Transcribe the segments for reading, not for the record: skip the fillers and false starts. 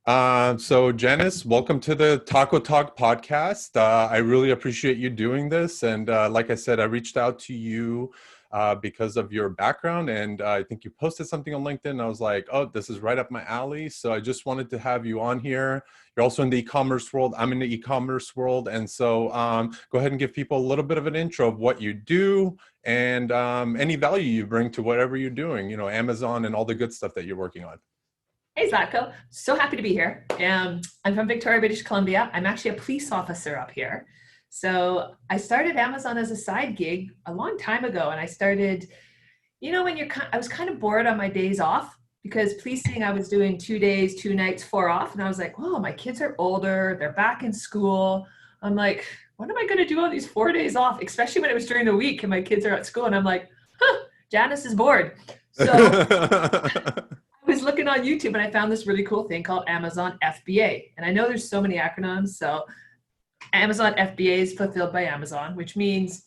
So Janice, welcome to the Taco Talk podcast. I really appreciate you doing this. And like I said, I reached out to you because of your background, and I think you posted something on LinkedIn. And I was like, oh, this is right up my alley. So I just wanted to have you on here. You're also in the e-commerce world. I'm in the e-commerce world. And so go ahead and give people a little bit of an intro of what you do and any value you bring to whatever you're doing, Amazon and all the good stuff that you're working on. Hey, Zlatko. So happy to be here. I'm from Victoria, British Columbia. I'm actually a police officer up here. So I started Amazon as a side gig a long time ago. And I started, I was kind of bored on my days off because policing, I was doing 2 days, 2 nights, 4 off. And I was like, whoa, my kids are older. They're back in school. I'm like, what am I going to do on these 4 days off? Especially when it was during the week and my kids are at school. And I'm like, Janice is bored. So I was looking on YouTube and I found this really cool thing called Amazon FBA. And I know there's so many acronyms. So Amazon FBA is fulfilled by Amazon, which means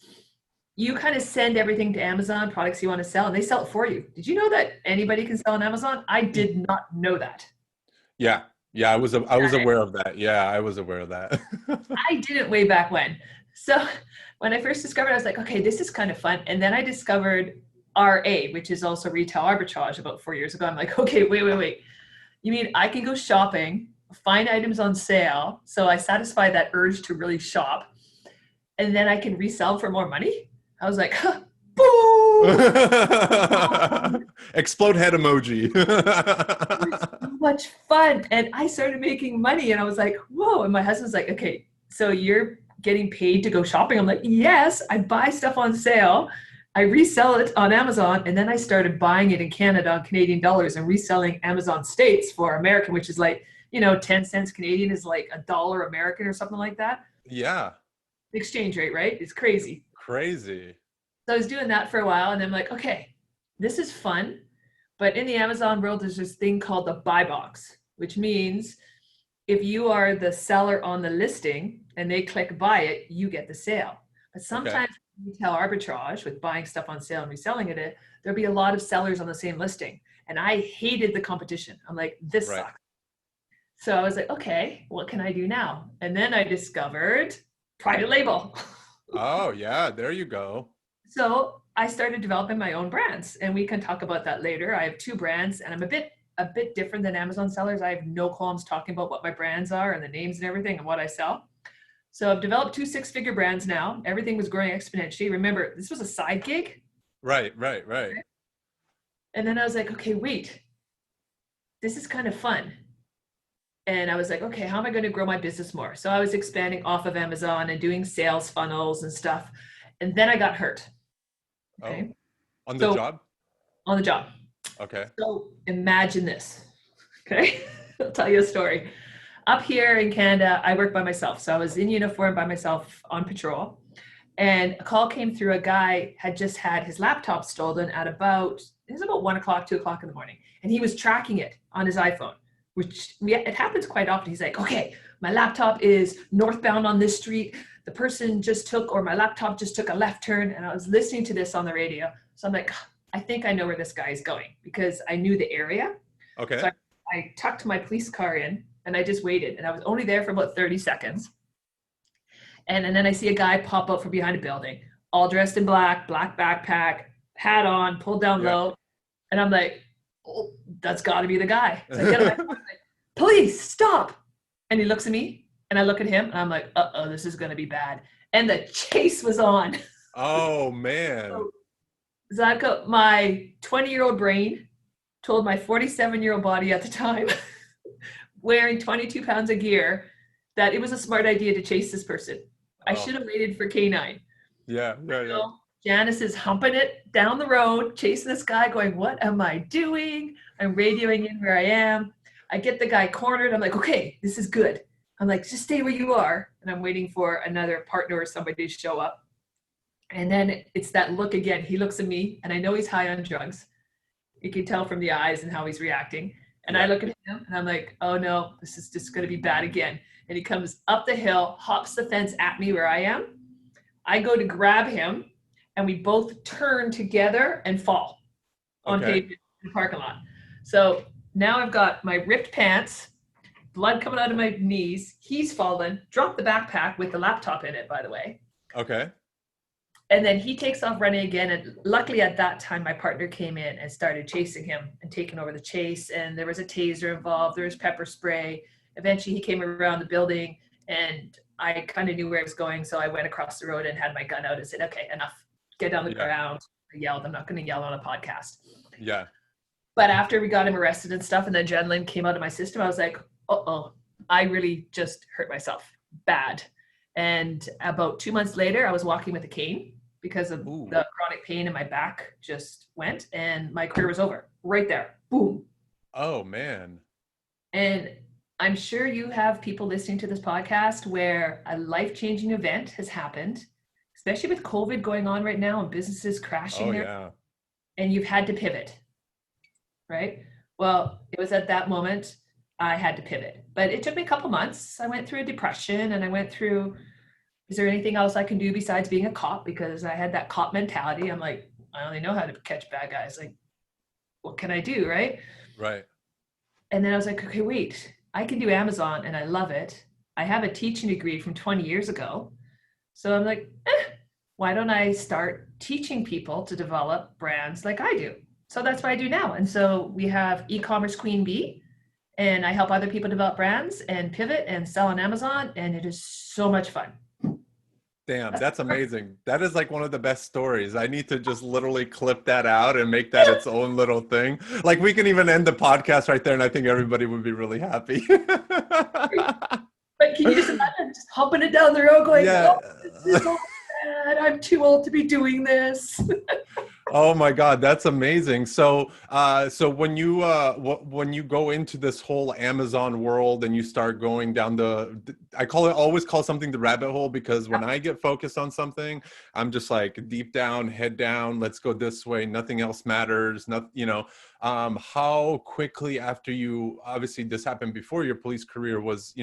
you kind of send everything to Amazon, products you want to sell, and they sell it for you. Did you know that anybody can sell on Amazon? I did not know that. Yeah. Yeah, I was aware of that. Yeah, I was aware of that. I didn't way back when. So when I first discovered it, I was like, okay, this is kind of fun. And then I discovered RA, which is also retail arbitrage, about 4 years ago. I'm like, okay, wait. You mean I can go shopping, find items on sale, so I satisfy that urge to really shop, and then I can resell for more money? I was like, boom! Explode head emoji. It was so much fun. And I started making money and I was like, whoa. And my husband's like, okay, so you're getting paid to go shopping? I'm like, yes, I buy stuff on sale. I resell it on Amazon, and then I started buying it in Canada on Canadian dollars and reselling Amazon States for American, which is like, 10 cents Canadian is like $1 American or something like that. Yeah. The exchange rate, right? It's crazy. Crazy. So I was doing that for a while, and I'm like, okay, this is fun. But in the Amazon world, there's this thing called the buy box, which means if you are the seller on the listing and they click buy it, you get the sale. But sometimes retail arbitrage with buying stuff on sale and reselling it, there'll be a lot of sellers on the same listing. And I hated the competition. I'm like, this sucks. So I was like, okay, what can I do now? And then I discovered private label. Oh yeah, there you go. So I started developing my own brands, and we can talk about that later. I have 2 brands, and I'm a bit different than Amazon sellers. I have no qualms talking about what my brands are and the names and everything and what I sell. So I've developed 2 6-figure brands now. Everything was growing exponentially. Remember, this was a side gig. Right. And then I was like, okay, wait, this is kind of fun. And I was like, okay, how am I going to grow my business more? So I was expanding off of Amazon and doing sales funnels and stuff. And then I got hurt. Okay. Oh, on the job? On the job. Okay. So imagine this. Okay. I'll tell you a story. Up here in Canada, I work by myself. So I was in uniform by myself on patrol. And a call came through. A guy had just had his laptop stolen at about 1 o'clock, 2 o'clock in the morning. And he was tracking it on his iPhone, which it happens quite often. He's like, okay, my laptop is northbound on this street. The person my laptop just took a left turn. And I was listening to this on the radio. So I'm like, I think I know where this guy is going, because I knew the area. Okay. So I tucked my police car in and I just waited. And I was only there for about 30 seconds. And then I see a guy pop up from behind a building, all dressed in black backpack, hat on, pulled down low. And I'm like, oh, that's got to be the guy. So I get on my phone, like, police, stop. And he looks at me and I look at him and I'm like, uh-oh, this is going to be bad. And the chase was on. Oh, man. So, Zlatko, my 20-year-old brain told my 47-year-old body at the time, wearing 22 pounds of gear, that it was a smart idea to chase this person. I should have waited for K9. Yeah. So Janice is humping it down the road, chasing this guy, going, what am I doing? I'm radioing in where I am. I get the guy cornered. I'm like, okay, this is good. I'm like, just stay where you are. And I'm waiting for another partner or somebody to show up. And then it's that look again. He looks at me and I know he's high on drugs. You can tell from the eyes and how he's reacting. And I look at him and I'm like, oh no, this is just going to be bad again. And he comes up the hill, hops the fence at me where I am. I go to grab him and we both turn together and fall on pavement in the parking lot. So now I've got my ripped pants, blood coming out of my knees. He's fallen, dropped the backpack with the laptop in it, by the way. Okay. And then he takes off running again. And luckily at that time, my partner came in and started chasing him and taking over the chase. And there was a taser involved. There was pepper spray. Eventually he came around the building and I kind of knew where I was going. So I went across the road and had my gun out and said, okay, enough, get down the ground. I yelled, I'm not going to yell on a podcast. Yeah. But after we got him arrested and stuff and the adrenaline came out of my system, I was like, uh-oh, I really just hurt myself bad. And about 2 months later, I was walking with a cane because of the chronic pain in my back just went and my career was over right there. Boom. Oh, man. And I'm sure you have people listening to this podcast where a life-changing event has happened, especially with COVID going on right now and businesses crashing there. Yeah. And you've had to pivot, right? Well, it was at that moment I had to pivot, but it took me a couple months. I went through a depression and I went through, is there anything else I can do besides being a cop? Because I had that cop mentality. I'm like, I only know how to catch bad guys. Like, what can I do, right? Right. And then I was like, okay, wait, I can do Amazon and I love it. I have a teaching degree from 20 years ago. So I'm like, why don't I start teaching people to develop brands like I do? So that's what I do now. And so we have e-commerce Queen Bee, and I help other people develop brands and pivot and sell on Amazon. And it is so much fun. Damn, that's amazing. That is like one of the best stories. I need to just literally clip that out and make that its own little thing. Like we can even end the podcast right there and I think everybody would be really happy. But can you just imagine just humping it down the road going, oh, this is so bad. I'm too old to be doing this. Oh my God, that's amazing. So, so when you go into this whole Amazon world and you start going down always call something the rabbit hole, because when I get focused on something, I'm just like deep down, head down, let's go this way. Nothing else matters. How quickly after obviously this happened before your police career was,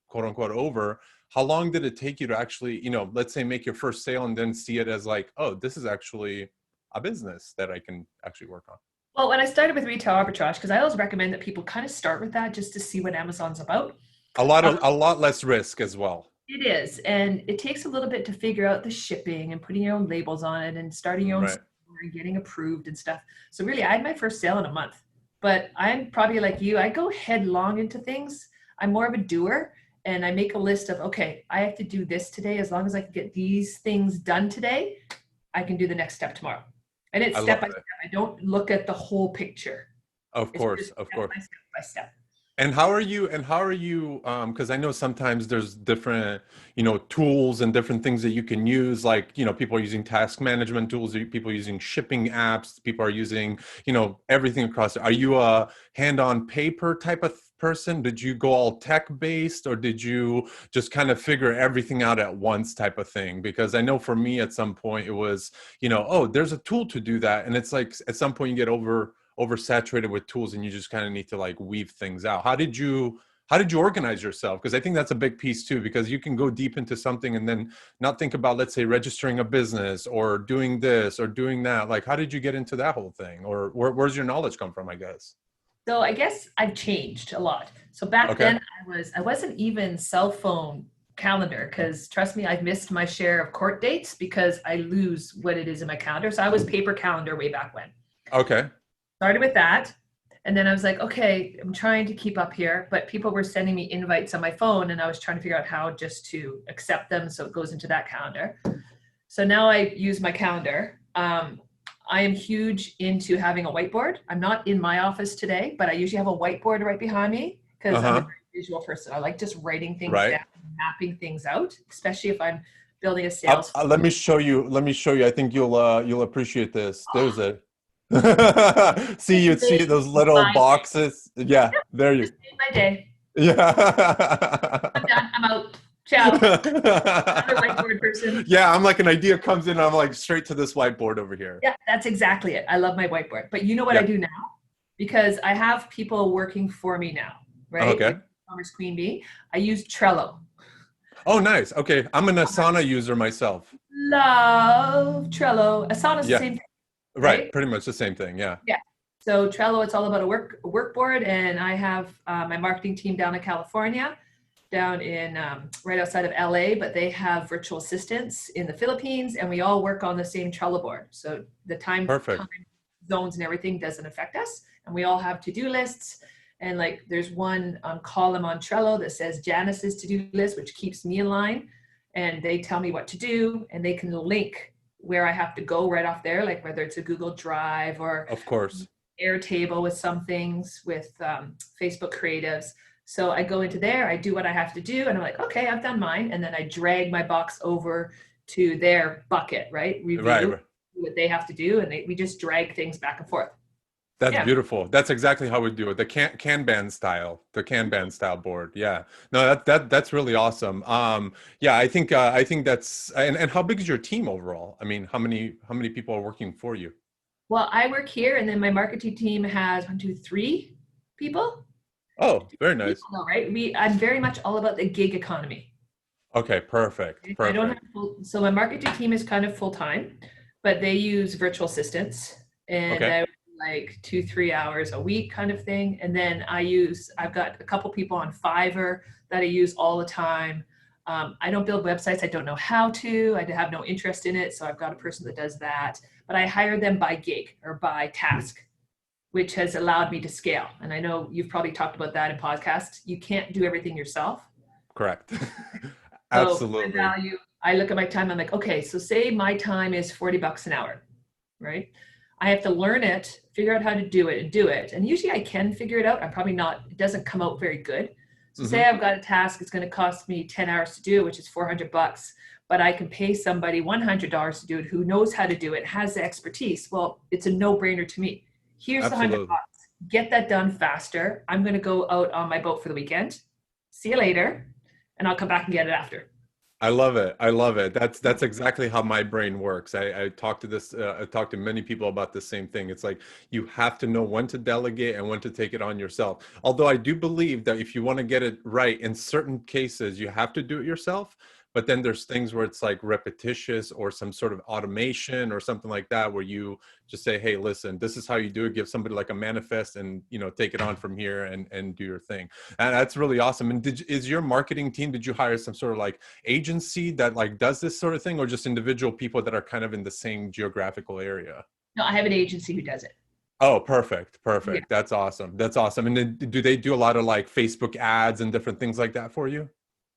quote unquote over. How long did it take you to actually, let's say make your first sale and then see it as like, oh, this is actually a business that I can actually work on? Well, when I started with retail arbitrage, because I always recommend that people kind of start with that just to see what Amazon's about. A lot less risk as well. It is. And it takes a little bit to figure out the shipping and putting your own labels on it and starting your own store and getting approved and stuff. So really, I had my first sale in a month, but I'm probably like you. I go headlong into things. I'm more of a doer. And I make a list of, okay, I have to do this today. As long as I can get these things done today, I can do the next step tomorrow. And it's step by step. I don't look at the whole picture. Of course. Step by step. And how are you, because I know sometimes there's different, tools and different things that you can use, like, people are using task management tools, people are using shipping apps, people are using, everything across. Are you a hand-on paper type of person? Did you go all tech-based, or did you just kind of figure everything out at once type of thing? Because I know for me at some point it was, oh, there's a tool to do that. And it's like at some point you get oversaturated with tools and you just kind of need to like weave things out. How did you organize yourself? Because I think that's a big piece too, because you can go deep into something and then not think about, let's say, registering a business or doing this or doing that. Like, how did you get into that whole thing? Or where's your knowledge come from, I guess? So I guess I've changed a lot. So back then I wasn't even cell phone calendar, because trust me, I've missed my share of court dates because I lose what it is in my calendar. So I was paper calendar way back when. Okay. Started with that. And then I was like, okay, I'm trying to keep up here, but people were sending me invites on my phone and I was trying to figure out how just to accept them. So it goes into that calendar. So now I use my calendar. I am huge into having a whiteboard. I'm not in my office today, but I usually have a whiteboard right behind me because I'm a very visual person. I like just writing things down, mapping things out, especially if I'm building a sales. Let me show you. I think you'll appreciate this. There's it. See those little boxes. Yeah, there you. My day. Yeah. I'm done. I'm out. Ciao. Another whiteboard person. Yeah, I'm like, an idea comes in, I'm like straight to this whiteboard over here. Yeah, that's exactly it. I love my whiteboard. But you know what I do now? Because I have people working for me now, right? Okay. Like Commerce Queen Bee. I use Trello. Oh, nice. Okay. I'm an Asana user myself. Love Trello. Asana's the same thing. Right. Pretty much the same thing. Yeah. Yeah. So Trello, it's all about a work board, and I have my marketing team down in California, down in right outside of LA, but they have virtual assistants in the Philippines, and we all work on the same Trello board. So the time Perfect. zones and everything doesn't affect us, and we all have to-do lists. And like there's one column on Trello that says Janis's to-do list, which keeps me in line, and they tell me what to do, and they can link where I have to go right off there, like whether it's a Google Drive or Of course. Airtable with some things with Facebook creatives. So I go into there, I do what I have to do, and I'm like, okay, I've done mine. And then I drag my box over to their bucket, right? Right. Review what they have to do. And we just drag things back and forth. That's Yeah. beautiful. That's exactly how we do it. The Kanban style, the Kanban style board. Yeah. No, that's really awesome. Yeah, I think that's and how big is your team overall? I mean, how many people are working for you? Well, I work here, and then my marketing team has 1, 2, 3 people. Oh, very nice. People, right? I'm very much all about the gig economy. Okay, perfect. I don't have Perfect. so my marketing team is kind of full time, but they use virtual assistants, and Okay. I like 2, 3 hours a week kind of thing. And then I've got a couple people on Fiverr that I use all the time. I don't build websites. I don't know how to. I have no interest in it. So I've got a person that does that, but I hire them by gig or by task, which has allowed me to scale. And I know you've probably talked about that in podcasts. You can't do everything yourself. Correct. So my Absolutely. value, I look at my time, I'm like, okay, so say my time is $40 an hour, right? I have to learn it, figure out how to do it and do it. And usually I can figure it out. I'm probably not, it doesn't come out very good. So Hmm. say I've got a task, it's going to cost me 10 hours to do it, which is $400, but I can pay somebody $100 to do it who knows how to do it, has the expertise. Well, it's a no-brainer to me. Here's the 100 Absolutely. bucks. Get that done faster. I'm going to go out on my boat for the weekend. See you later. And I'll come back and get it after. I love it. I love it. That's exactly how my brain works. I talk to this. I talk to many people about the same thing. It's like you have to know when to delegate and when to take it on yourself. Although I do believe that if you want to get it right, in certain cases you have to do it yourself. But then there's things where it's like repetitious or some sort of automation or something like that, where you just say, "Hey, listen, this is how you do it." Give somebody like a manifest, and take it on from here and do your thing. And that's really awesome. And is your marketing team? Did you hire some sort of like agency that like does this sort of thing, or just individual people that are kind of in the same geographical area? No, I have an agency who does it. Oh, perfect. Yeah. Perfect. That's awesome. That's awesome. And then do they do a lot of like Facebook ads and different things like that for you?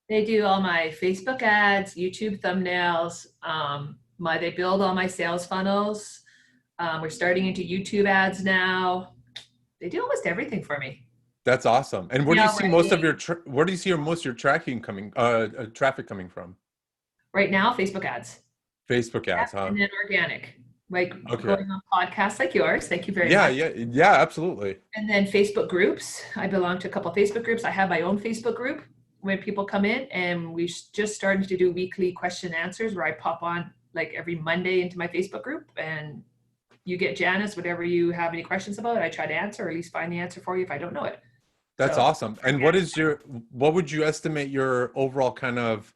They do all my Facebook ads, YouTube thumbnails. They build all my sales funnels. We're starting into YouTube ads now. They do almost everything for me. That's awesome. And where do you Now, see most of your where do you see your most of your tracking coming traffic coming from? right now, Facebook ads. Facebook Yep. ads, huh? And then organic, like Okay. going on podcasts like yours. Thank you very Yeah, much. yeah, yeah, absolutely. And then Facebook groups. I belong to a couple of Facebook groups. I have my own Facebook group when people come in, and we just started to do weekly question and answers where I pop on like every Monday into my Facebook group, and you get Janis, whatever you have any questions about, I try to answer or at least find the answer for you if I don't know it. That's So awesome. And what would you estimate your overall kind of,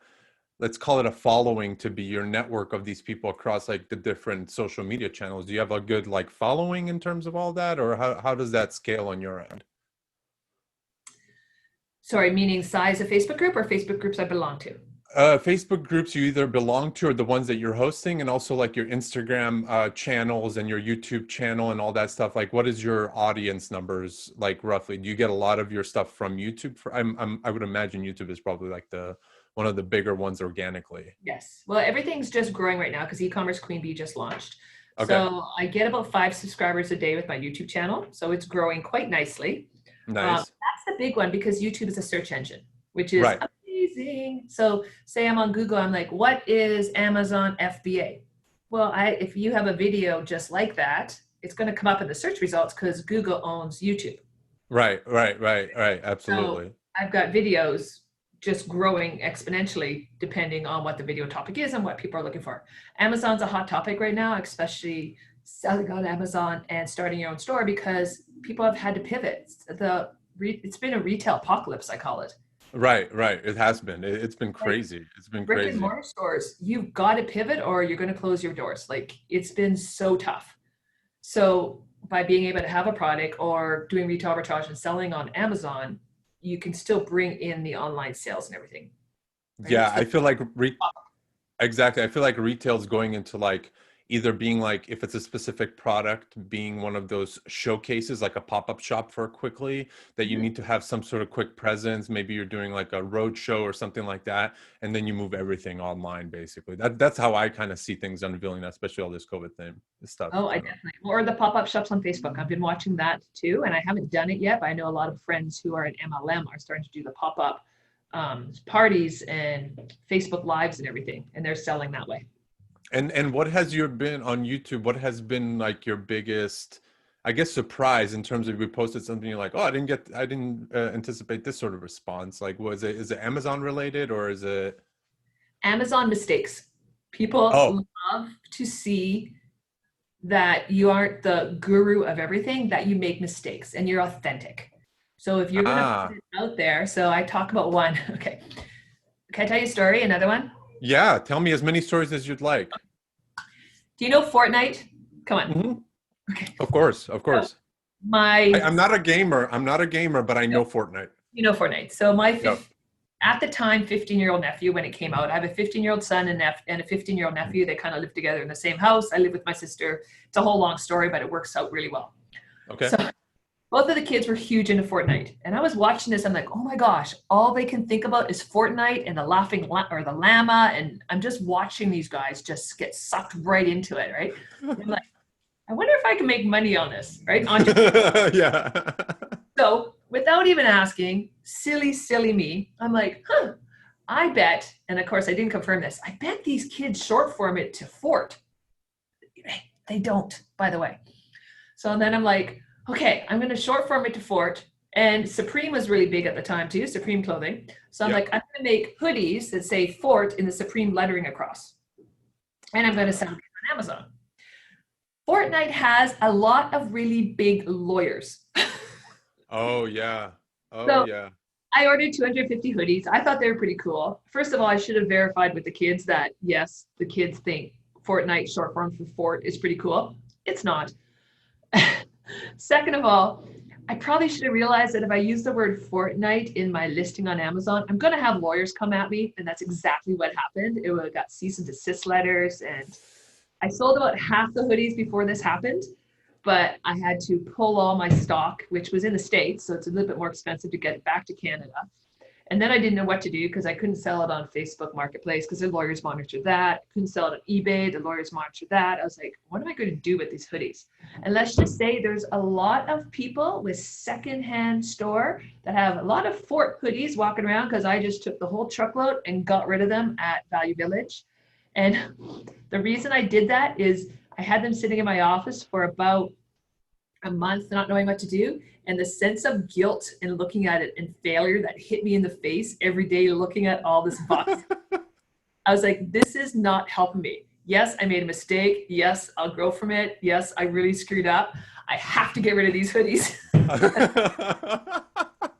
let's call it a following to be, your network of these people across like the different social media channels? Do you have a good like following in terms of all that, or how does that scale on your end? sorry, meaning size of Facebook group or Facebook groups I belong to? Facebook groups you either belong to or the ones that you're hosting, and also like your Instagram channels and your YouTube channel and all that stuff. Like, what is your audience numbers like roughly? Do you get a lot of your stuff from YouTube? I would imagine YouTube is probably like the one of the bigger ones organically. Yes. Well, everything's just growing right now because e-commerce Queen Bee just launched. Okay, So I get about 5 subscribers a day with my YouTube channel. So it's growing quite nicely. nice. That's the big one because YouTube is a search engine, which is Right. amazing. So say I'm on Google, I'm like, what is Amazon FBA? Well, if you have a video just like that, it's going to come up in the search results because Google owns YouTube. Right, right, right, right. So Absolutely. I've got videos just growing exponentially depending on what the video topic is and what people are looking for. Amazon's a hot topic right now, especially selling on Amazon and starting your own store because people have had to pivot. It's been a retail apocalypse, I call it. Right, right. It has been. It's been Like crazy. It's been brick and crazy. mortar stores, you've got to pivot or you're going to close your doors. Like it's been so tough. So by being able to have a product or doing retail arbitrage and selling on Amazon, you can still bring in the online sales and everything, right? Yeah, So I feel like exactly. I feel like retail's going into like either being like if it's a specific product, being one of those showcases, like a pop-up shop for quickly, that you need to have some sort of quick presence. Maybe you're doing like a road show or something like that, and then you move everything online basically. That's how I kind of see things unveiling, especially all this COVID thing stuff. oh, I You know. definitely, or the pop-up shops on Facebook. I've been watching that too, and I haven't done it yet, but I know a lot of friends who are in MLM are starting to do the pop-up parties and Facebook Lives and everything, and they're selling that way. And what has your been on YouTube? What has been like your biggest, I guess, surprise in terms of you posted something you're like, oh, I didn't anticipate this sort of response. Like, is it Amazon related or is it? Amazon mistakes. People Oh, love to see that you aren't the guru of everything, that you make mistakes and you're authentic. So if you're going to put ah, it out there, so I talk about one. Okay. Can I tell you a story? Another one? yeah. Tell me as many stories as you'd like. Do you know Fortnite? Come on. Hmm. Okay. Of course, of So course. my, I'm not a gamer. I'm not a gamer, but I know Fortnite. you know Fortnite. So my Yep. at the time 15-year-old nephew, when it came out, I have a 15-year-old son and a 15-year-old nephew. They kind of live together in the same house. I live with my sister. It's a whole long story, but it works out really well. Okay. So both of the kids were huge into Fortnite, and I was watching this. I'm like, oh my gosh, all they can think about is Fortnite and the or the llama, and I'm just watching these guys just get sucked right into it, right? And I'm like, I wonder if I can make money on this, right? Yeah. So without even asking, silly me, I'm like, huh, I bet, and of course I didn't confirm this, I bet these kids short form it to Fort. They don't, by the way. So then I'm like, okay, I'm going to short form it to Fort. And Supreme was really big at the time too, Supreme clothing. So I'm Yep. like, I'm going to make hoodies that say Fort in the Supreme lettering across. And I'm going to sell them on Amazon. Fortnite has a lot of really big lawyers. Oh yeah. Oh So yeah. I ordered 250 hoodies. I thought they were pretty cool. First of all, I should have verified with the kids that yes, the kids think Fortnite short form for Fort is pretty cool. It's not. Second of all, I probably should have realized that if I use the word Fortnite in my listing on Amazon, I'm going to have lawyers come at me. And that's exactly what happened. It would have got cease and desist letters. And I sold about half the hoodies before this happened, but I had to pull all my stock, which was in the States. So it's a little bit more expensive to get it back to Canada. And then I didn't know what to do because I couldn't sell it on Facebook Marketplace because the lawyers monitored that. Couldn't sell it on eBay. The lawyers monitored that. I was like, what am I going to do with these hoodies? And let's just say there's a lot of people with secondhand store that have a lot of Fort hoodies walking around because I just took the whole truckload and got rid of them at Value Village. And the reason I did that is I had them sitting in my office for about a month, not knowing what to do. And the sense of guilt and looking at it and failure that hit me in the face every day, looking at all this box. I was like, this is not helping me. Yes, I made a mistake. Yes, I'll grow from it. Yes, I really screwed up. I have to get rid of these hoodies.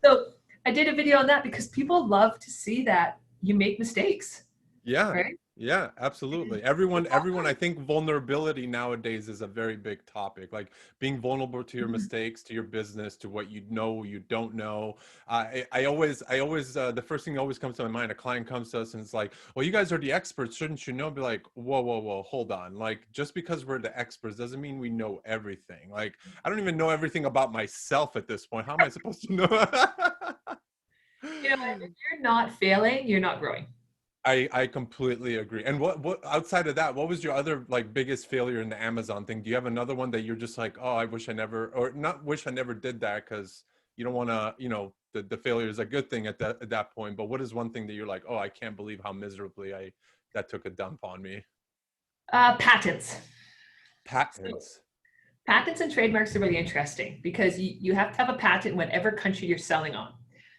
So I did a video on that because people love to see that you make mistakes. Yeah. Right? Yeah, absolutely. Everyone, I think vulnerability nowadays is a very big topic. Like being vulnerable to your mistakes, to your business, to what you know, you don't know. I always, the first thing that always comes to my mind, a client comes to us and it's like, well, you guys are the experts. Shouldn't you know? Be like, whoa, hold on. Like, just because we're the experts doesn't mean we know everything. Like, I don't even know everything about myself at this point. How am I supposed to know? You know, if you're not failing, you're not growing. I completely agree. And what outside of that, what was your other like biggest failure in the Amazon thing? Do you have another one that you're just like, oh, I wish I never, or not wish I never did that because you don't want to, the failure is a good thing at that point. But what is one thing that you're like, oh, I can't believe how miserably that took a dump on me? Patents. Patents. Patents and trademarks are really interesting because you have to have a patent in whatever country you're selling on.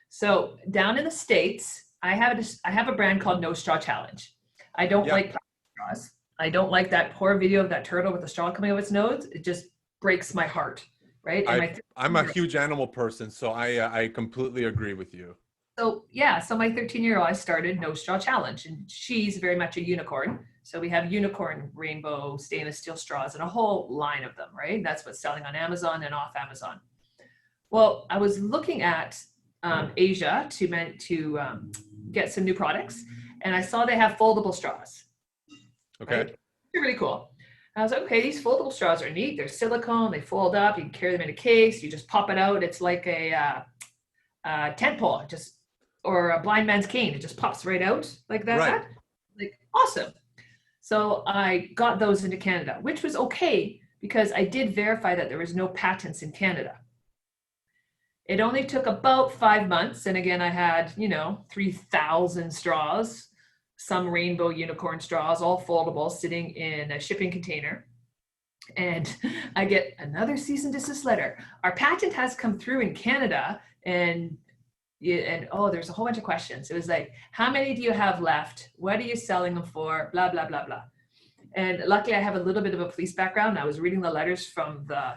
So down in the States, I have a brand called No Straw Challenge. I don't like plastic straws. I don't like that poor video of that turtle with the straw coming out of its nose. It just breaks my heart, right? I'm a huge animal person, so I completely agree with you. So yeah, so my 13-year-old, I started No Straw Challenge, and she's very much a unicorn. So we have unicorn rainbow stainless steel straws and a whole line of them, right? That's what's selling on Amazon and off Amazon. Well, I was looking at Asia to get some new products, and I saw they have foldable straws. Okay. Right? They're really cool. I was like, okay, these foldable straws are neat. They're silicone. They fold up. You can carry them in a case. You just pop it out. It's like a tent pole, or a blind man's cane. It just pops right out like that. Right. Like, awesome. So I got those into Canada, which was okay because I did verify that there was no patents in Canada. It only took about 5 months. And again, I had, 3,000 straws, some rainbow unicorn straws, all foldable, sitting in a shipping container. And I get another cease and desist letter. Our patent has come through in Canada, and there's a whole bunch of questions. It was like, how many do you have left? What are you selling them for? Blah, blah, blah, blah. And luckily I have a little bit of a police background. I was reading the letters from the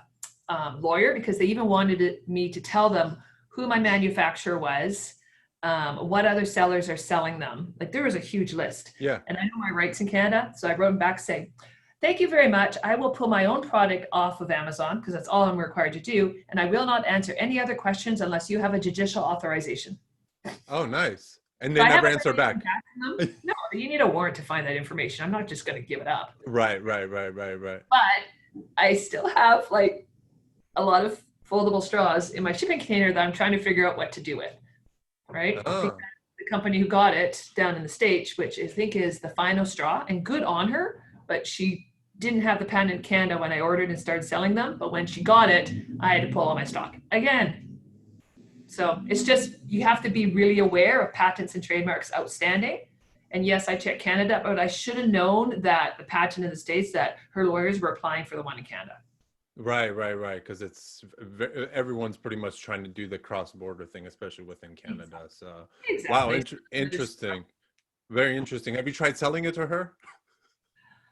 lawyer, because they even wanted me to tell them who my manufacturer was, what other sellers are selling them. Like, there was a huge list. Yeah. And I know my rights in Canada. So I wrote them back saying, thank you very much. I will pull my own product off of Amazon, because that's all I'm required to do. And I will not answer any other questions unless you have a judicial authorization. Oh, nice. And they never answer back. No, you need a warrant to find that information. I'm not just going to give it up. Right. But I still have like a lot of foldable straws in my shipping container that I'm trying to figure out what to do with. Right? I think the company who got it down in the States, which I think is the Final Straw, and good on her, but she didn't have the patent in Canada when I ordered and started selling them. But when she got it, I had to pull all my stock again. So it's just, you have to be really aware of patents and trademarks outstanding. And yes, I checked Canada, but I should have known that the patent in the States, that her lawyers were applying for the one in Canada. Right. Because everyone's pretty much trying to do the cross-border thing, especially within Canada. So, exactly. Wow, interesting. Very interesting. Have you tried selling it to her?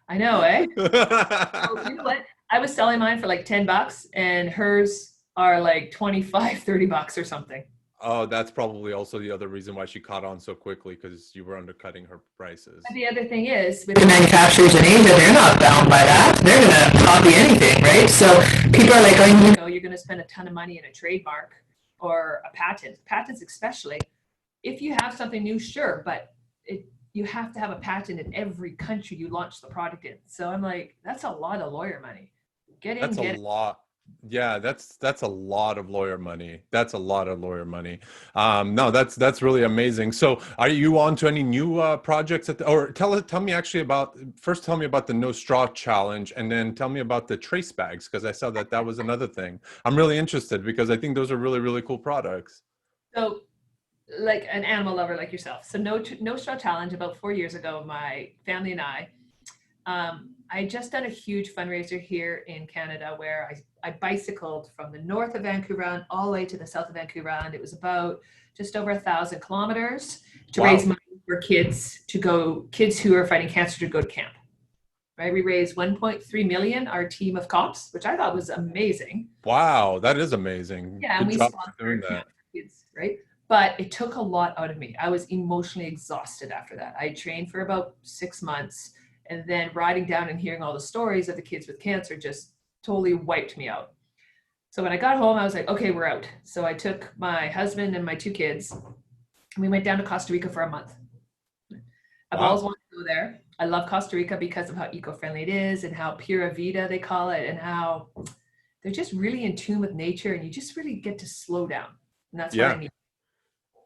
I know, eh? So, you know what? I was selling mine for like $10, and hers are like $25, $30 or something. Oh, that's probably also the other reason why she caught on so quickly, because you were undercutting her prices. But the other thing is, with the manufacturers in Asia, they're not bound by that. They're going to copy anything, right? So people are like, you're going to spend a ton of money in a trademark or a patent. Patents especially. If you have something new, sure, but you have to have a patent in every country you launch the product in. So I'm like, that's a lot of lawyer money. That's a lot. Yeah, that's a lot of lawyer money. No, that's really amazing. So are you on to any new projects tell me about the No Straw Challenge, and then tell me about the trace bags, because I saw that was another thing. I'm really interested because I think those are really, really cool products. So, like an animal lover like yourself. So No Straw Challenge, about 4 years ago, my family and I just done a huge fundraiser here in Canada, where I bicycled from the north of Vancouver Island all the way to the south of Vancouver Island. It was about just over 1,000 kilometers to raise money for kids who are fighting cancer to go to camp. Right? We raised 1.3 million, our team of cops, which I thought was amazing. Wow, that is amazing. Yeah, and we sponsored camp for kids, right? But it took a lot out of me. I was emotionally exhausted after that. I trained for about 6 months, and then riding down and hearing all the stories of the kids with cancer just totally wiped me out. So when I got home, I was like, okay, we're out. So I took my husband and my 2 kids, and we went down to Costa Rica for a month. I've always wanted to go there. I love Costa Rica because of how eco-friendly it is, and how pura vida they call it, and how they're just really in tune with nature, and you just really get to slow down. And that's what I need.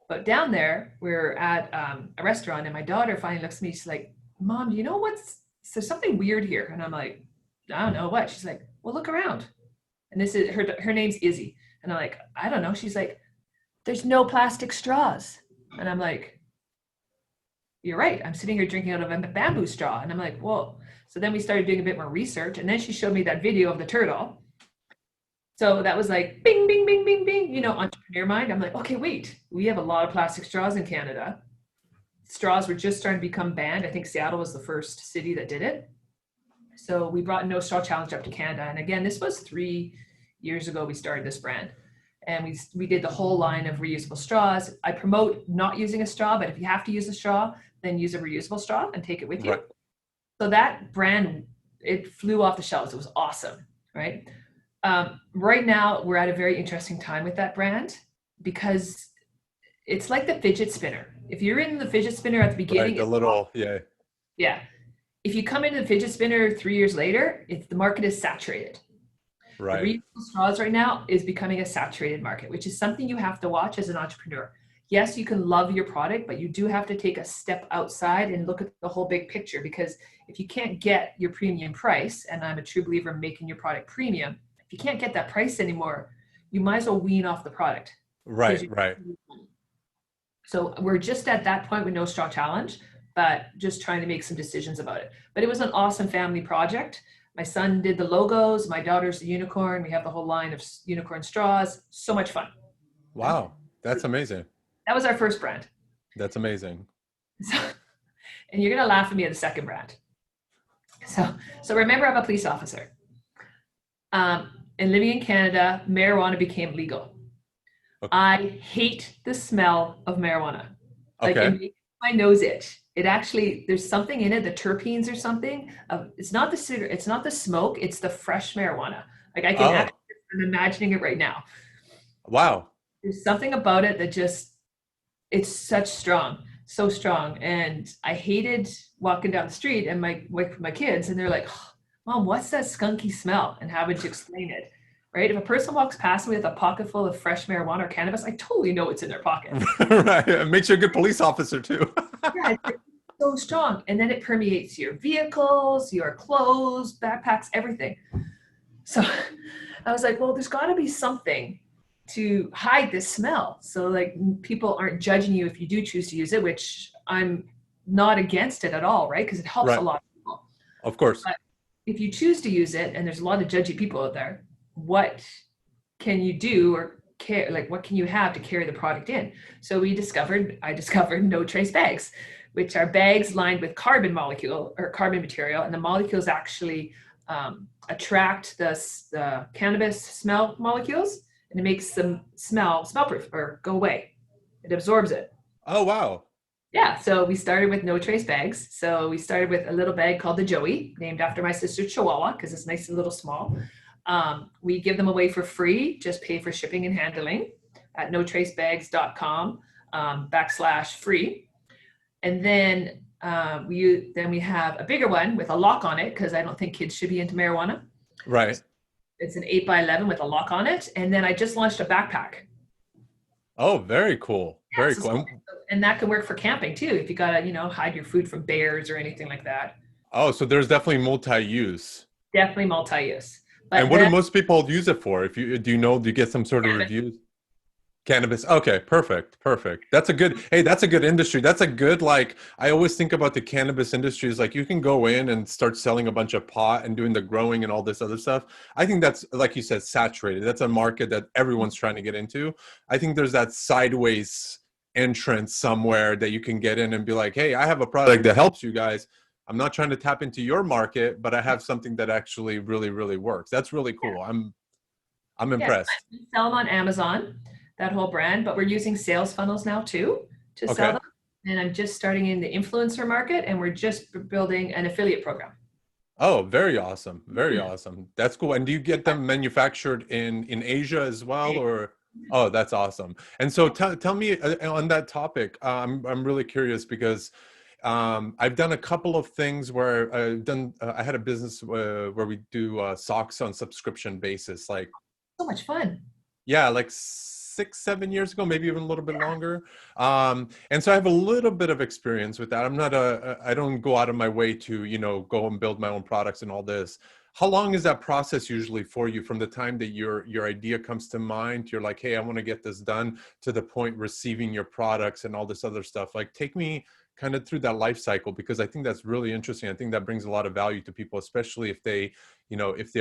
But down there, we're at a restaurant, and my daughter finally looks at me. She's like, Mom, do you know there's something weird here? And I'm like, I don't know what. She's like, well, look around. And this is her name's Izzy. And I'm like, I don't know. She's like, there's no plastic straws. And I'm like, you're right. I'm sitting here drinking out of a bamboo straw. And I'm like, whoa. So then we started doing a bit more research. And then she showed me that video of the turtle. So that was like, bing, bing, bing, bing, bing, entrepreneur mind. I'm like, okay, wait, we have a lot of plastic straws in Canada. Straws were just starting to become banned. I think Seattle was the first city that did it. So we brought No Straw Challenge up to Canada. And again, this was 3 years ago we started this brand. and we did the whole line of reusable straws. I promote not using a straw, but if you have to use a straw, then use a reusable straw and take it with you. Right. So that brand, it flew off the shelves. It was awesome, right? Right now, we're at a very interesting time with that brand because it's like the fidget spinner. If you're in the fidget spinner at the Right. beginning, The little, yeah. yeah. If you come into the fidget spinner 3 years later, the market is saturated. The Right. reusable straws right now is becoming a saturated market, which is something you have to watch as an entrepreneur. Yes, you can love your product, but you do have to take a step outside and look at the whole big picture, because if you can't get your premium price, and I'm a true believer in making your product premium, if you can't get that price anymore, you might as well wean off the product. Right. Right. So we're just at that point with No Straw Challenge, but just trying to make some decisions about it. But it was an awesome family project. My son did the logos. My daughter's the unicorn. We have the whole line of unicorn straws. So much fun. Wow. That's amazing. That was our first brand. That's amazing. So, and you're gonna laugh at me at the second brand. So remember, I'm a police officer. And living in Canada, marijuana became legal. Okay. I hate the smell of marijuana. Like, Okay. it makes my nose itch. It actually, there's something in it, the terpenes or something. It's not the cigarette, it's not the smoke, it's the fresh marijuana. Like, I can Oh, actually, I'm imagining it right now. wow. There's something about it that just, it's so strong. And I hated walking down the street and my kids, and they're like, "Oh, Mom, what's that skunky smell?" And having to explain it. Right? If a person walks past me with a pocket full of fresh marijuana or cannabis, I totally know it's in their pocket. Right. It makes you a good police officer too. Yeah, it's so strong. And then it permeates your vehicles, your clothes, backpacks, everything. So I was like, well, there's got to be something to hide this smell. So, like, people aren't judging you if you do choose to use it, which I'm not against it at all, right? Because it helps a Right. lot of people. Of course. But if you choose to use it, and there's a lot of judgy people out there, what can you do, or care, like, what can you have to carry the product in? So I discovered no trace bags, which are bags lined with carbon material, and the molecules actually attract the cannabis smell molecules, and it makes them smell proof or go away. It absorbs it. Oh, wow. Yeah, so we started with no trace bags. So we started with a little bag called the Joey, named after my sister Chihuahua, because it's nice and little small. We give them away for free, just pay for shipping and handling at notracebags.com /free. And then we have a bigger one with a lock on it, because I don't think kids should be into marijuana. Right. It's an 8x11 with a lock on it. And then I just launched a backpack. Oh, very cool. Very cool. And that can work for camping too, if you gotta, hide your food from bears or anything like that. Oh, so there's definitely multi-use. Definitely multi-use. But And what do most people use it for? Do you get some sort of Cannabis. reviews? Cannabis. Okay, perfect. That's a good industry. That's a good, like, I always think about the cannabis industry is like, you can go in and start selling a bunch of pot and doing the growing and all this other stuff. I think that's, like you said, saturated. That's a market that everyone's trying to get into. I think there's that sideways entrance somewhere that you can get in and be like, hey, I have a product that helps you guys. I'm not trying to tap into your market, but I have something that actually really, really works. That's really cool. I'm impressed. We sell them on Amazon, that whole brand, but we're using sales funnels now too to sell them. And I'm just starting in the influencer market, and we're just building an affiliate program. Oh, very awesome. Very awesome. That's cool. And do you get them manufactured in Asia as well, or? Oh, that's awesome. And so tell me on that topic, I'm really curious because I've done a couple of things where I had a business where we do socks on subscription basis, like So much fun. yeah, like 6-7 years ago, maybe even a little bit longer. And so I have a little bit of experience with that. I don't go out of my way to, go and build my own products and all this. How long is that process usually for you, from the time that your idea comes to mind, you're like, hey, I want to get this done, to the point receiving your products and all this other stuff? Like, take me kind of through that life cycle, because I think that's really interesting. I think that brings a lot of value to people, especially if they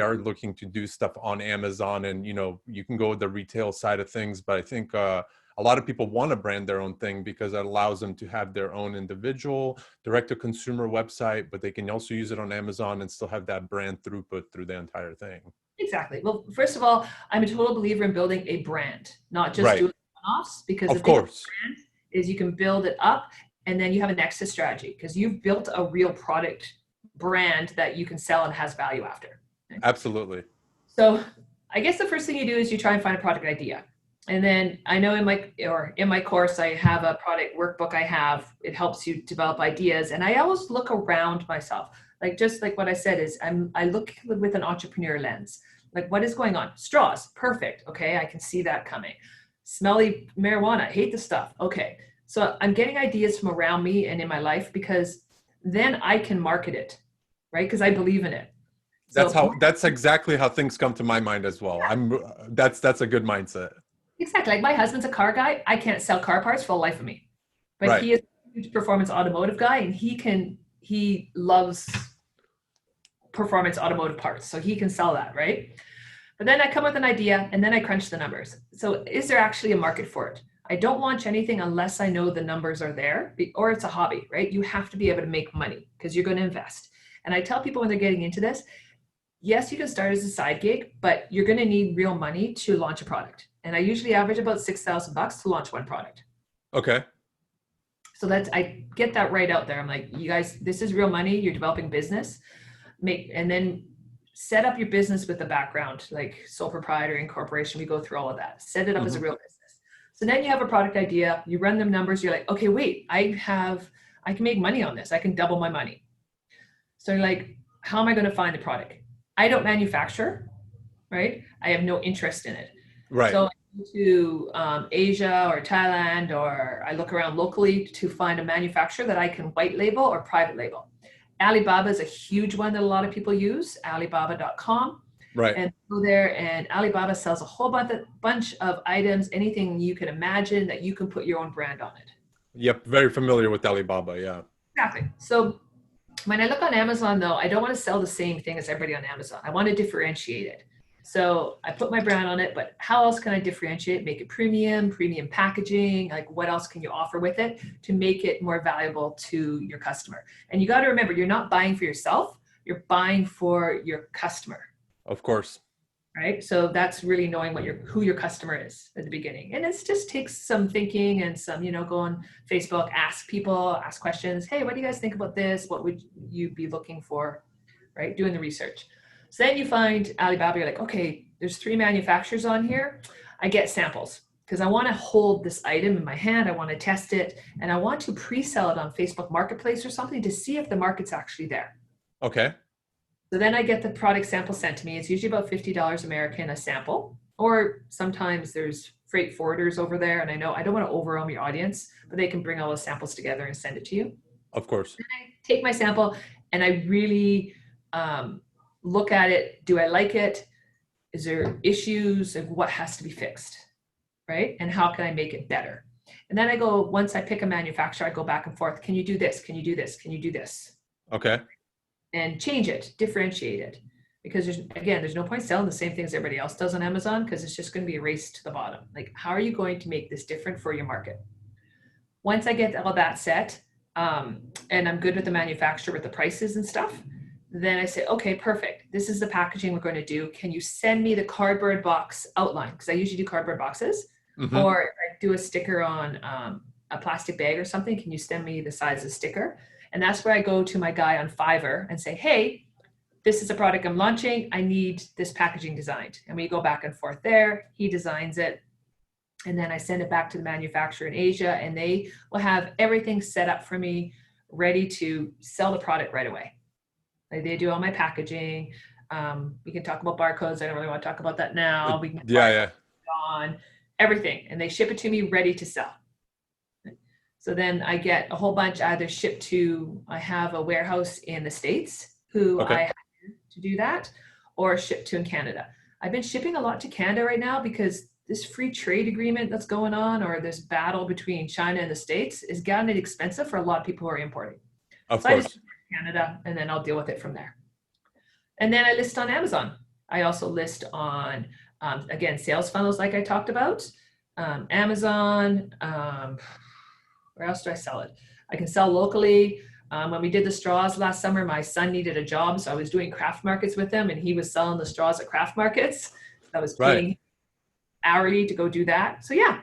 are looking to do stuff on Amazon, and, you can go with the retail side of things. But I think a lot of people want to brand their own thing because it allows them to have their own individual direct-to-consumer website, but they can also use it on Amazon and still have that brand throughput through the entire thing. Exactly. Well, first of all, I'm a total believer in building a brand, not just Right. doing one-offs, because the Of thing about course. brand is you can build it up and then you have an exit strategy because you've built a real product brand that you can sell and has value after. Okay? Absolutely. So I guess the first thing you do is you try and find a product idea. And then I know in my course, I have a product workbook I have. It helps you develop ideas. And I always look around myself. Like just like what I said is I look with an entrepreneur lens. Like what is going on? Straws, perfect. Okay, I can see that coming. Smelly marijuana, hate the stuff. Okay. So I'm getting ideas from around me and in my life because then I can market it, right? Because I believe in it. So That's exactly how things come to my mind as well. That's a good mindset. exactly. Like my husband's a car guy. I can't sell car parts for the life of me. But Right. he is a huge performance automotive guy and he loves performance automotive parts. So he can sell that, right? But then I come with an idea and then I crunch the numbers. So is there actually a market for it? I don't launch anything unless I know the numbers are there or it's a hobby, right? You have to be able to make money because you're going to invest. And I tell people when they're getting into this, yes, you can start as a side gig, but you're going to need real money to launch a product. And I usually average about $6,000 to launch one product. Okay. So I get that right out there. I'm like, you guys, this is real money. You're developing business. And then set up your business with the background, like sole proprietor, incorporation. We go through all of that. Set it up as a real business. So then you have a product idea. You run them numbers. You're like, okay, wait, I can make money on this. I can double my money. So you're like, how am I going to find the product? I don't manufacture, right? I have no interest in it. Right. So I go to Asia or Thailand, or I look around locally to find a manufacturer that I can white label or private label. Alibaba is a huge one that a lot of people use, alibaba.com. Right. And go there, and Alibaba sells a whole bunch of items, anything you can imagine that you can put your own brand on it. Yep. Very familiar with Alibaba. Yeah. Exactly. So when I look on Amazon, though, I don't want to sell the same thing as everybody on Amazon. I want to differentiate it. So I put my brand on it, but how else can I differentiate, make it premium packaging? Like what else can you offer with it to make it more valuable to your customer? And you got to remember, you're not buying for yourself, you're buying for your customer. Of course. Right. So that's really knowing who your customer is at the beginning. And it just takes some thinking and some, go on Facebook, ask people, ask questions. Hey, what do you guys think about this? What would you be looking for? Right. Doing the research. So then you find Alibaba, you're like, okay, there's 3 manufacturers on here. I get samples because I want to hold this item in my hand. I want to test it and I want to pre-sell it on Facebook Marketplace or something to see if the market's actually there. Okay. So then I get the product sample sent to me. It's usually about $50 American a sample, or sometimes there's freight forwarders over there. And I know I don't want to overwhelm your audience, but they can bring all the samples together and send it to you. Of course. Then I take my sample and I really look at it. Do I like it? Is there issues of what has to be fixed, right? And how can I make it better? And then I go, once I pick a manufacturer, I go back and forth. Can you do this? Can you do this? Can you do this? Okay. And change it, differentiate it. Because there's no point selling the same things everybody else does on Amazon because it's just going to be a race to the bottom. Like, how are you going to make this different for your market? Once I get all that set, and I'm good with the manufacturer with the prices and stuff, then I say, okay, perfect. This is the packaging we're going to do. Can you send me the cardboard box outline? Because I usually do cardboard boxes, or I do a sticker on a plastic bag or something. Can you send me the size of the sticker? And that's where I go to my guy on Fiverr and say, hey, this is a product I'm launching. I need this packaging designed. And we go back and forth there. He designs it. And then I send it back to the manufacturer in Asia, and they will have everything set up for me, ready to sell the product right away. Like they do all my packaging. We can talk about barcodes. I don't really want to talk about that now. We can on everything. And they ship it to me ready to sell. So then I get a whole bunch either shipped to, I have a warehouse in the States who I hire to do that, or shipped to in Canada. I've been shipping a lot to Canada right now because this free trade agreement that's going on, or this battle between China and the States, is gotten it expensive for a lot of people who are importing. Of course. I just ship to Canada and then I'll deal with it from there. And then I list on Amazon. I also list on, again, sales funnels like I talked about, Amazon, where else do I sell it? I can sell locally. When we did the straws last summer, my son needed a job, so I was doing craft markets with him, and he was selling the straws at craft markets. I was Right. paying hourly to go do that. So yeah,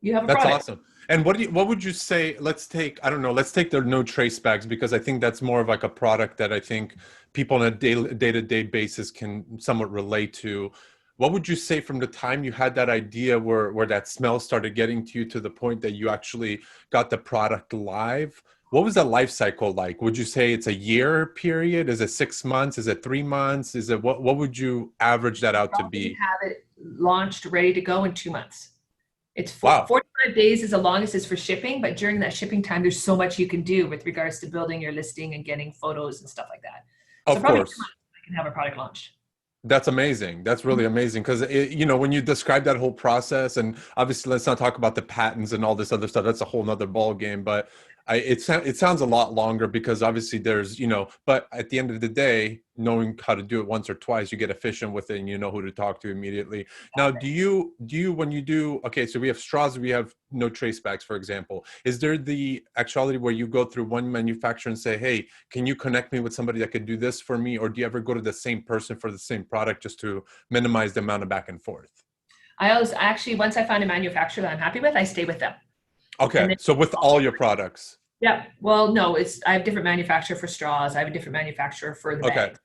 you have a That's product. awesome. And what would you say, let's take, I don't know, let's take the no trace bags, because I think that's more of like a product that I think people on a day-to-day basis can somewhat relate to. What would you say from the time you had that idea where that smell started getting to you to the point that you actually got the product live? What was the life cycle like? Would you say it's a year period? Is it 6 months? Is it 3 months? Is it what would you average that out to Probably be? have it launched, ready to go in 2 months. It's Wow. 45 days is the longest is for shipping, but during that shipping time, there's so much you can do with regards to building your listing and getting photos and stuff like that. So Of probably two course. months I can have a product launched. That's amazing. That's really amazing because when you describe that whole process, and obviously let's not talk about the patents and all this other stuff. That's a whole nother ball game. But it sounds a lot longer because obviously there's But at the end of the day, knowing how to do it once or twice, you get efficient with it and you know who to talk to immediately. Now, do you when you do okay? So we have straws, we have no trace bags, for example. Is there the actuality where you go through one manufacturer and say, hey, can you connect me with somebody that could do this for me? Or do you ever go to the same person for the same product just to minimize the amount of back and forth? I always actually, once I find a manufacturer that I'm happy with, I stay with them. And Okay. then, So with all your products. yeah, well, no, I have different manufacturer for straws. I have a different manufacturer for the Okay. bags,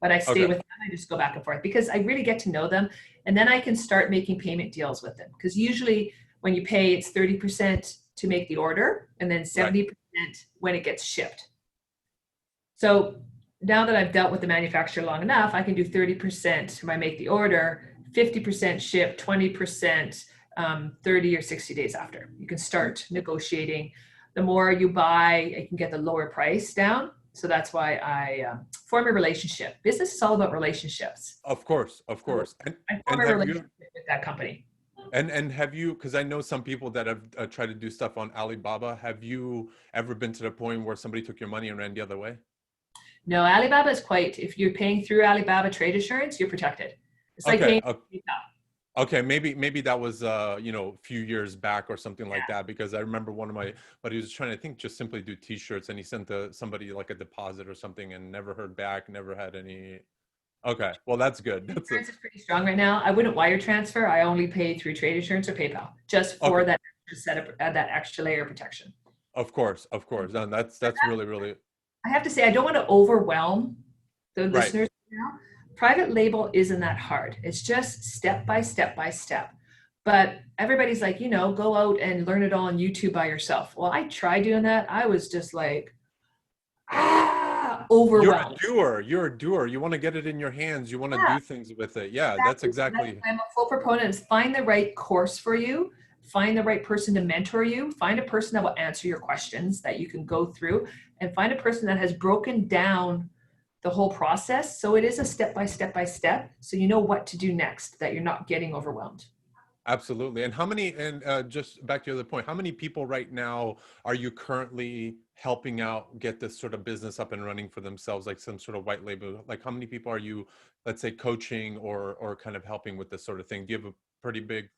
but I stay Okay. with them. I just go back and forth because I really get to know them. And then I can start making payment deals with them. Because usually when you pay, it's 30% to make the order and then Right. 70% when it gets shipped. So now that I've dealt with the manufacturer long enough, I can do 30% when I make the order, 50% ship, 20%, 30 or 60 days after. You can start negotiating. The more you buy, I can get the lower price down. So that's why I form a relationship. Business is all about relationships. Of course. Of So course. And I form and a have you relationship with that company. and have you, because I know some people that have tried to do stuff on Alibaba. Have you ever been to the point where somebody took your money and ran the other way? No, Alibaba is quite, if you're paying through Alibaba trade assurance, you're protected. It's like Okay. paying PayPal. Okay, maybe that was a few years back or something like Yeah. that, because I remember one of my, but he was trying to, I think, just simply do t-shirts, and he sent somebody like a deposit or something and never heard back, never had any. Okay, well that's good. That's a, Insurance is pretty strong right now. I wouldn't wire transfer. I only pay through trade insurance or PayPal just for okay. that extra setup, that extra layer of protection. Of course. And that's really really I have to say, I don't want to overwhelm the right. listeners now. Private label isn't that hard. It's just step by step by step. But everybody's like, go out and learn it all on YouTube by yourself. Well, I tried doing that. I was just like, You're a overwhelmed. doer. You're a doer. You want to get it in your hands. You want to Yeah. do things with it. Yeah, that's Exactly. So that's exactly. why I'm a full proponent is find the right course for you, find the right person to mentor you, find a person that will answer your questions that you can go through, and find a person that has broken down the whole process. So it is a step by step by step. So you know what to do next, that you're not getting overwhelmed. Absolutely. And how many, and just back to the other point, how many people right now are you currently helping out get this sort of business up and running for themselves, like some sort of white label? Like how many people are you, let's say, coaching or kind of helping with this sort of thing? Do you have a pretty big,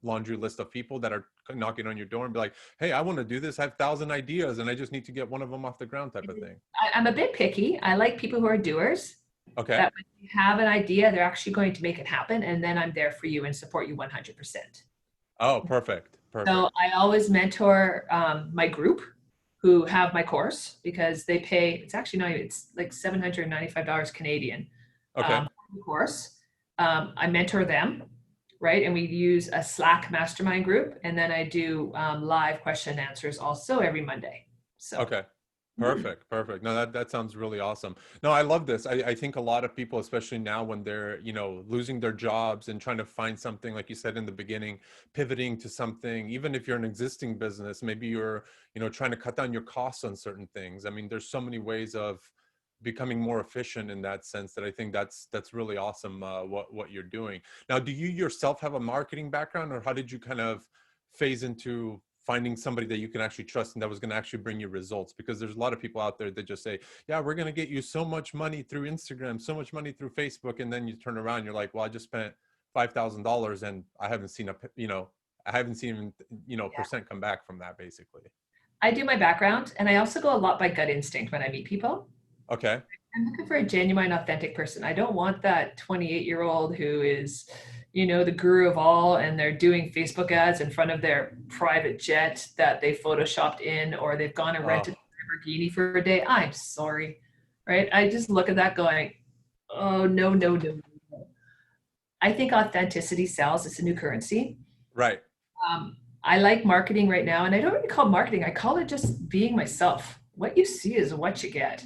laundry list of people that are knocking on your door and be like, hey, I want to do this. I have 1,000 ideas and I just need to get one of them off the ground type of thing? I'm a bit picky. I like people who are doers, Okay. that when you have an idea, they're actually going to make it happen. And then I'm there for you and support you 100%. Oh, perfect. So Perfect. I always mentor my group who have my course because they pay, it's actually not, it's like $795 Canadian Okay. for the course. I mentor them, right? And we use a Slack mastermind group. And then I do live question and answers also every Monday. So, Okay. mhm. Perfect. Perfect. No, that sounds really awesome. No, I love this. I think a lot of people, especially now when they're, losing their jobs and trying to find something, like you said in the beginning, pivoting to something, even if you're an existing business, maybe you're, trying to cut down your costs on certain things. I mean, there's so many ways of becoming more efficient in that sense that I think that's really awesome, what you're doing. Now, do you yourself have a marketing background, or how did you kind of phase into finding somebody that you can actually trust and that was going to actually bring you results? Because there's a lot of people out there that just say, yeah, we're going to get you so much money through Instagram, so much money through Facebook, and then you turn around, you're like, well, I just spent $5,000 and I haven't seen I haven't seen percent come back from that, basically. I do my background, and I also go a lot by gut instinct when I meet people. Okay. I'm looking for a genuine, authentic person. I don't want that 28-year-old who is, the guru of all, and they're doing Facebook ads in front of their private jet that they photoshopped in, or they've gone and rented Oh, a Lamborghini for a day. I'm sorry, right? I just look at that going, oh, no, no, no, no, no. I think authenticity sells. It's a new currency. right. I like marketing right now, and I don't really call it marketing. I call it just being myself. What you see is what you get,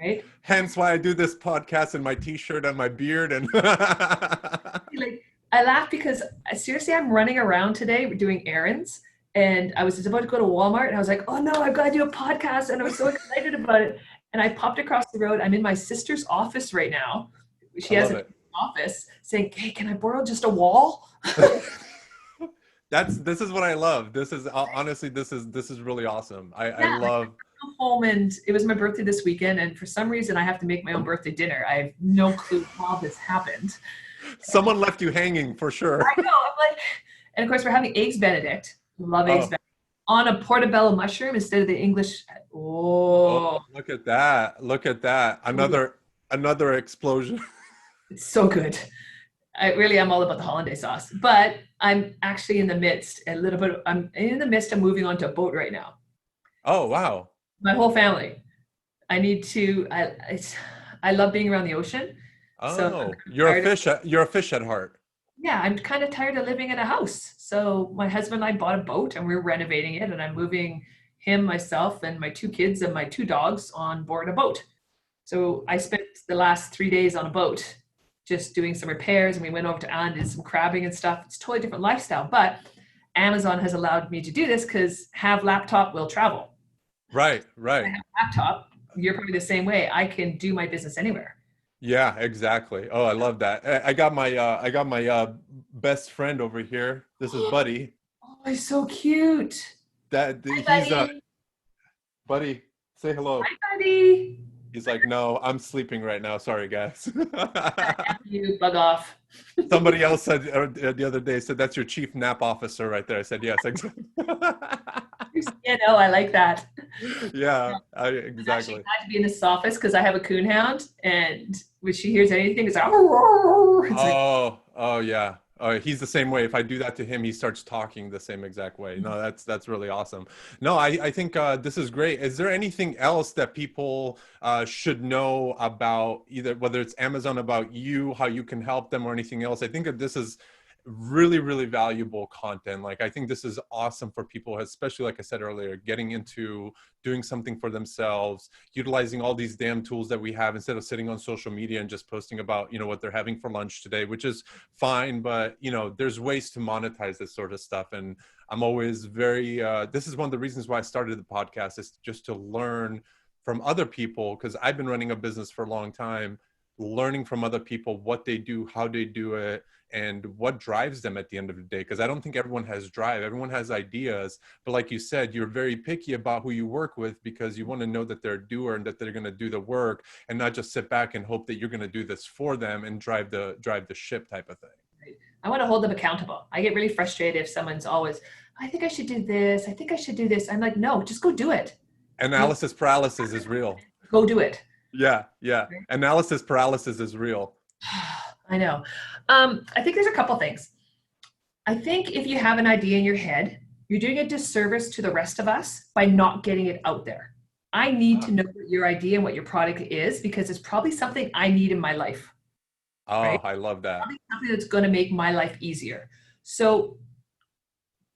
right? Hence why I do this podcast in my t-shirt and my beard and Like, I laugh because seriously, I'm running around today doing errands, and I was just about to go to Walmart, and I was like, oh no, I've got to do a podcast, and I was so excited about it. And I popped across the road. I'm in my sister's office right now. I She has love an it. office, saying, hey, can I borrow just a wall? This is what I love. This is honestly, this is really awesome. I Yeah, like, love. come home, and it was my birthday this weekend, and for some reason I have to make my own birthday dinner. I have no clue how this happened. Someone left you hanging for sure. I know, I'm like, and of course we're having eggs Benedict. Love eggs Oh, Benedict on a portobello mushroom instead of the English. oh, Oh, look at that. Look at that. Another explosion. it's so good. I really am all about the hollandaise sauce, but I'm actually in the midst a little bit. I'm in the midst of moving onto a boat right now. Oh, wow. My whole family. I need to. I love being around the ocean, so I'm Oh, you're a tired of. fish you're a fish at heart. Yeah, I'm kind of tired of living in a house. So my husband and I bought a boat, and we're renovating it, and I'm moving him, myself, and my two kids and my two dogs on board a boat. So I spent the last 3 days on a boat just doing some repairs, and we went over to Anne, did some crabbing and stuff. It's a totally different lifestyle, but Amazon has allowed me to do this because have laptop will travel. Right, I right. have laptop. You're probably the same way. I can do my business anywhere. Yeah, exactly. Oh, I love that. I got my best friend over here. This is Buddy. Oh, he's so cute. That Hi, he's buddy. Buddy, say hello. Hi, buddy. He's like, "No, I'm sleeping right now. Sorry, guys." You bug off. Somebody else said the other day said that's your chief nap officer right there. I said, "Yes, exactly." Yeah, no, I like that. Yeah, I'm actually exactly. glad to be in this office because I have a coon hound, and when she hears anything, it's like, it's like, Oh, oh yeah. He's the same way. If I do that to him, he starts talking the same exact way. No, that's really awesome. No, I think this is great. Is there anything else that people should know about either whether it's Amazon about you, how you can help them, or anything else? I think that this is really, really valuable content. Like I think this is awesome for people, especially like I said earlier, getting into doing something for themselves, utilizing all these damn tools that we have instead of sitting on social media and just posting about, what they're having for lunch today, which is fine. But, there's ways to monetize this sort of stuff. And I'm always very, this is one of the reasons why I started the podcast, is just to learn from other people, because I've been running a business for a long time, learning from other people what they do, how they do it, and what drives them at the end of the day. Because I don't think everyone has drive. Everyone has ideas. But like you said, you're very picky about who you work with because you want to know that they're a doer and that they're going to do the work and not just sit back and hope that you're going to do this for them and drive the ship type of thing. I want to hold them accountable. I get really frustrated if someone's always, I think I should do this. I think I should do this. I'm like, no, just go do it. Analysis paralysis is real. Go do it. Yeah, yeah. Analysis paralysis is real. I know. I think there's a couple things. I think if you have an idea in your head, you're doing a disservice to the rest of us by not getting it out there. I need to know what your idea and what your product is because it's probably something I need in my life, Oh, right? I love that. Probably something that's going to make my life easier. So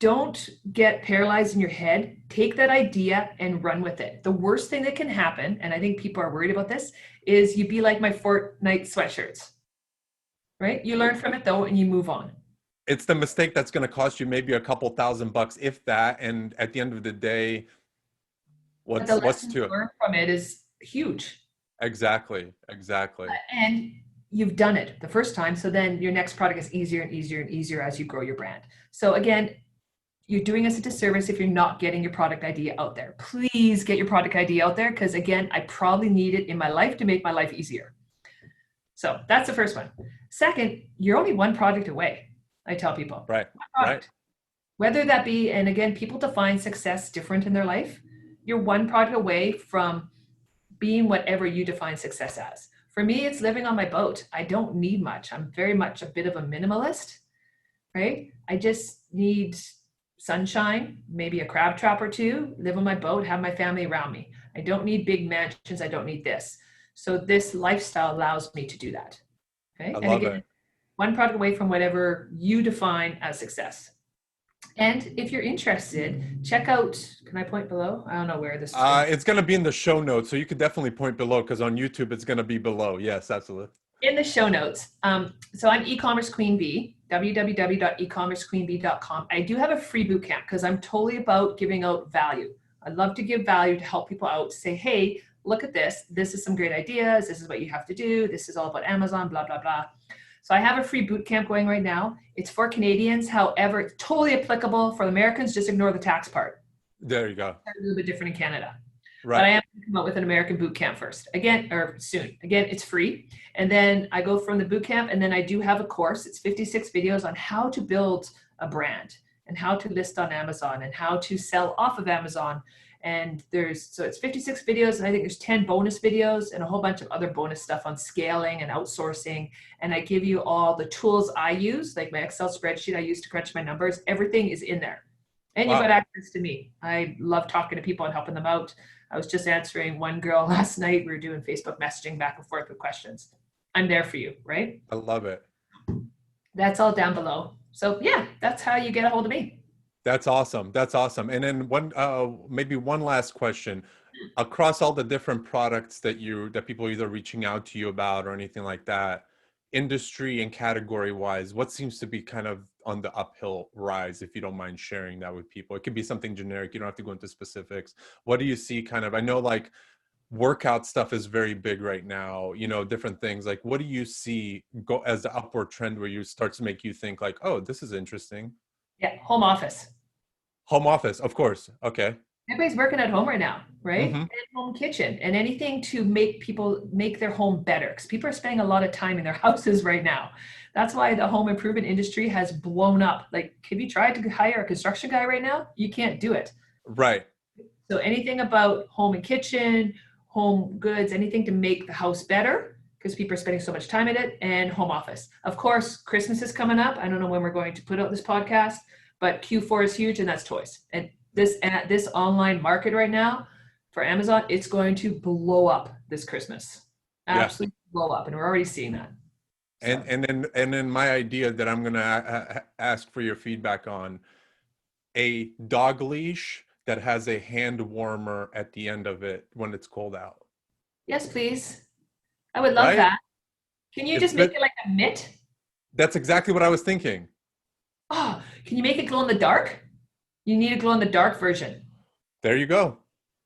don't get paralyzed in your head. Take that idea and run with it. The worst thing that can happen, and I think people are worried about this, is you be like my Fortnite sweatshirts, right? You learn from it though, and you move on. It's the mistake that's going to cost you maybe a couple $1,000, if that. And at the end of the day, But the what's lesson to you it? learn from it is huge. Exactly, exactly. And you've done it the first time. So then your next product is easier and easier and easier as you grow your brand. So again, you're doing us a disservice if you're not getting your product idea out there. Please get your product idea out there because again, I probably need it in my life to make my life easier. So that's the first one. Second, you're only one product away. I tell people, Right, one right. product. Whether that be, and again, people define success different in their life. you're one product away from being whatever you define success as. For me, it's living on my boat. I don't need much. I'm very much a bit of a minimalist, right? I just need sunshine, maybe a crab trap or two, live on my boat, have my family around me. I don't need big mansions. I don't need this. So this lifestyle allows me to do that. Okay. I And love again, it. one product away from whatever you define as success. And if you're interested, check out, can I point below? I don't know where this is. It's going to be in the show notes, so you could definitely point below, because on YouTube it's going to be below. Yes, absolutely. In the show notes. So I'm e-commerce queen bee, www.ecommercequeenbee.com. I do have a free bootcamp because I'm totally about giving out value. I love to give value to help people out, say, hey, look at this. This is some great ideas. This is what you have to do. This is all about Amazon, blah, blah, blah. So I have a free bootcamp going right now. It's for Canadians. However, it's totally applicable for Americans. Just ignore the tax part. There you go. It's a little bit different in Canada. Right. But I am going to come out with an American boot camp first, again, or soon. Again, it's free. And then I go from the boot camp, and then I do have a course. It's 56 videos on how to build a brand and how to list on Amazon and how to sell off of Amazon. And so it's 56 videos, and I think there's 10 bonus videos and a whole bunch of other bonus stuff on scaling and outsourcing. And I give you all the tools I use, like my Excel spreadsheet I use to crunch my numbers. Everything is in there. And you've got access to me. I love talking to people and helping them out. I was just answering one girl last night. We were doing Facebook messaging back and forth with questions. I'm there for you, right? I love it. That's all down below. So yeah, that's how you get a hold of me. That's awesome. That's awesome. And then maybe one last question. Across all the different products that people are either reaching out to you about or anything like that, industry and category wise, what seems to be kind of on the uphill rise, if you don't mind sharing that with people? It could be something generic. You don't have to go into specifics. What do you see kind of, I know like workout stuff is very big right now, different things. Like, what do you see go as the upward trend where you start to make you think like, oh, this is interesting? Yeah, home office. Home office, of course. Okay. Everybody's working at home right now, right? Mm-hmm. And home kitchen and anything to make people make their home better, because people are spending a lot of time in their houses right now. That's why the home improvement industry has blown up. Like, have you tried to hire a construction guy right now? You can't do it. Right. So anything about home and kitchen, home goods, anything to make the house better, because people are spending so much time in it, and home office. Of course, Christmas is coming up. I don't know when we're going to put out this podcast, but Q4 is huge, and that's toys. And this online market right now for Amazon, it's going to blow up this Christmas. Absolutely blow up, and we're already seeing that. So. And then my idea that I'm gonna ask for your feedback on, a dog leash that has a hand warmer at the end of it when it's cold out. Yes, please. I would love that. Can you just make it like a mitt? That's exactly what I was thinking. Oh, can you make it glow in the dark? You need a glow in the dark version. There you go.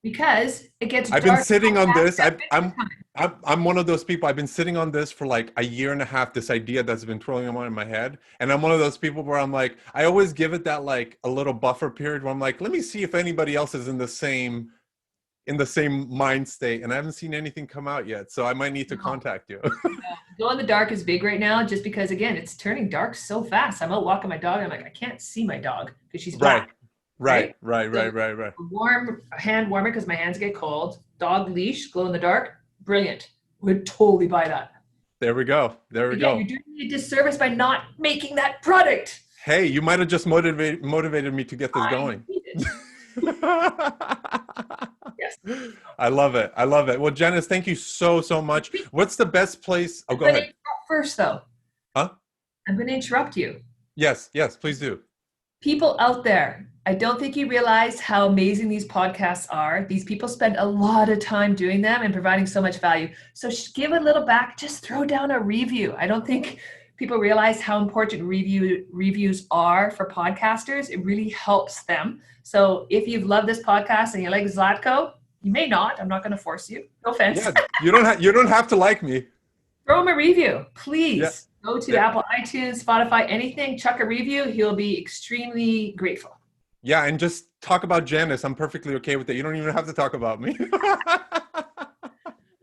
Because it gets dark. I've been sitting on this. I'm one of those people. I've been sitting on this for like a year and a half, this idea that's been twirling around in my head. And I'm one of those people where I'm like, I always give it that like a little buffer period where I'm like, let me see if anybody else is in the same mind state. And I haven't seen anything come out yet. So I might need to contact you. Glow in the dark is big right now, just because, again, it's turning dark so fast. I'm out walking my dog. And I'm like, I can't see my dog because she's black. Right. Warm hand warmer because my hands get cold. Dog leash, glow in the dark, brilliant. Would totally buy that. There we go. There we go. You're doing me a disservice by not making that product. Hey, you might have just motivated me to get this going. Yes. I love it. I love it. Well, Janis, thank you so much. What's the best place? Oh, go ahead. First, though. Huh? I'm going to interrupt you. Yes, please do. People out there, I don't think you realize how amazing these podcasts are. These people spend a lot of time doing them and providing so much value. So give a little back. Just throw down a review. I don't think people realize how important reviews are for podcasters. It really helps them. So if you've loved this podcast and you like Zlatko, you may not. I'm not going to force you. No offense. Yeah, you don't have to like me. Throw him a review, please. Yeah. Go to Apple, iTunes, Spotify, anything. Chuck a review. He'll be extremely grateful. Yeah, and just talk about Janis. I'm perfectly okay with it. You don't even have to talk about me.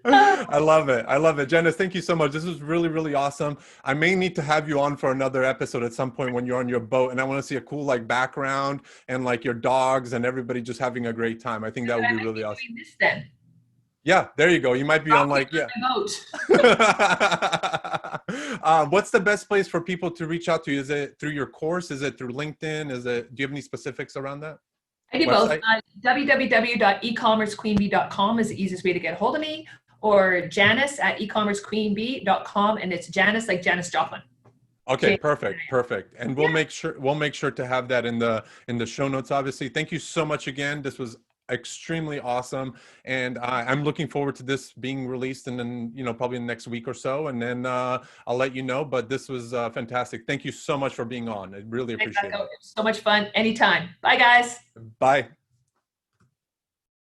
I love it. I love it. Janice, thank you so much. This was really, really awesome. I may need to have you on for another episode at some point when you're on your boat, and I want to see a cool like background and like your dogs and everybody just having a great time. I think that But would I be might really be awesome. doing this then. Yeah, there you go. You might be on Rocking like, yeah. on my boat. What's the best place for people to reach out to you? Is it through your course? Is it through LinkedIn? Is it, do you have any specifics around that I do both. website? www.ecommercequeenbee.com is the easiest way to get a hold of me, or Janis at ecommercequeenbee.com, and it's Janis like Janis Joplin. Okay, perfect, perfect. And we'll make sure to have that in the show notes, obviously. Thank you so much again. This was extremely awesome, and I'm looking forward to this being released, and then probably in the next week or so, and then I'll let you know. But this was fantastic. Thank you so much for being on. I really appreciate it. So much fun. Anytime. Bye, guys. Bye.